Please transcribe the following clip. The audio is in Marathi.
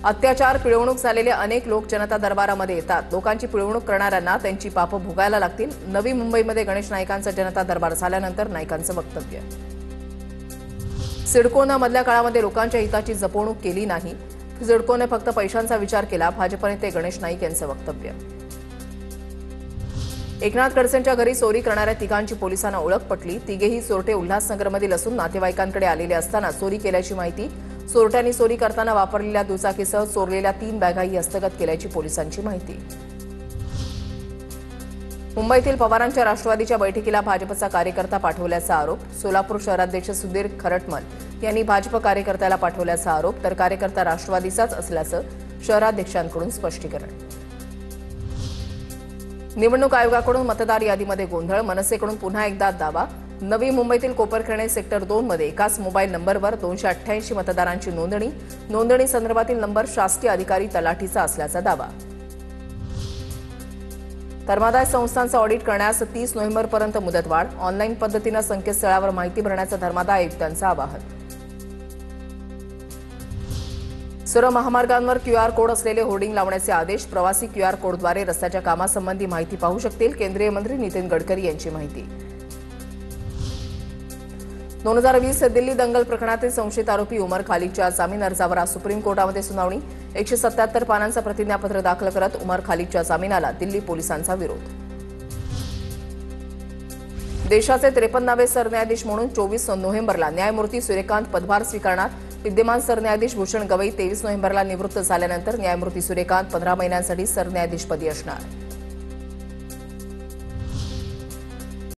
अत्याचार पिळवणूक झालेले अनेक लोक जनता दरबारामध्ये येतात। लोकांची पिळवणूक करणाऱ्यांना त्यांची पापं भोगायला लागतील। नवी मुंबईमध्ये गणेश नाईकांचा जनता दरबार झाल्यानंतर नाईकांचं वक्तव्य। सिडकोनं मधल्या काळामध्ये लोकांच्या हिताची जपवणूक केली नाही। सिडकोने फक्त पैशांचा विचार केला। भाजप नेते गणेश नाईक यांचं वक्तव्य। एकनाथ खडसेंच्या घरी चोरी करणाऱ्या तिघांची पोलिसांना ओळख पटली। तिघेही चोरटे उल्हासनगरमधील असून नातेवाईकांकडे आलेले असताना चोरी केल्याची माहिती। चोरट्यांनी चोरी करताना वापरलेल्या दुचाकीसह चोरलेल्या 3 बॅगाही हस्तगत केल्याची पोलिसांची माहिती। मुंबईतील पवारांच्या राष्ट्रवादीच्या बैठकीला भाजपचा कार्यकर्ता पाठवल्याचा आरोप। सोलापूर शहराध्यक्ष सुधीर खरटमल यांनी भाजप कार्यकर्त्याला पाठवल्याचा आरोप, तर कार्यकर्ता राष्ट्रवादीचाच असल्याचं शहराध्यक्षांकडून स्पष्टीकरण। निवडणूक आयोगाकडून मतदार यादीमध्ये गोंधळ। मनसेकडून पुन्हा एकदा दावा। नवी मुंबईतील कोपरखैरणे सेक्टर 2 मध्ये एकाच मोबाईल नंबरवर 288 मतदारांची नोंदणी संदर्भातील नंबर शासकीय अधिकारी तलाठीचा असल्याचा दावा। धर्मादाय संस्थांचं ऑडिट करण्यास 30 नोव्हेंबरपर्यंत मुदतवाढ। ऑनलाईन पद्धतीनं संकेतस्थळावर माहिती भरण्याचं धर्मादाय आयुक्तांचं आवाहन। सर्व महामार्गांवर QR कोड असलेले होर्डिंग लावण्याचे आदेश। प्रवासी QR कोडद्वारे रस्त्याच्या कामासंबंधी माहिती पाहू शकतील। केंद्रीय मंत्री नितीन गडकरी यांची माहिती। 2020 दिल्ली दंगल प्रकरणातील संशयित आरोपी उमर खालिदच्या जामीन अर्जावर आज सुप्रीम कोर्टामध्ये सुनावणी। 177 पानांचं प्रतिज्ञापत्र दाखल करत उमर खालिदच्या जामिनाला दिल्ली पोलिसांचा विरोध। देशाचे 53वे सरन्यायाधीश म्हणून 24 नोव्हेंबरला न्यायमूर्ती सूर्यकांत पदभार स्वीकारणार। विद्यमान सरन्यायाधीश भूषण गवई 23 नोव्हेंबरला निवृत्त झाल्यानंतर न्यायमूर्ती सूर्यकांत 15 महिन्यांसाठी सरन्यायाधीशपदी असणार।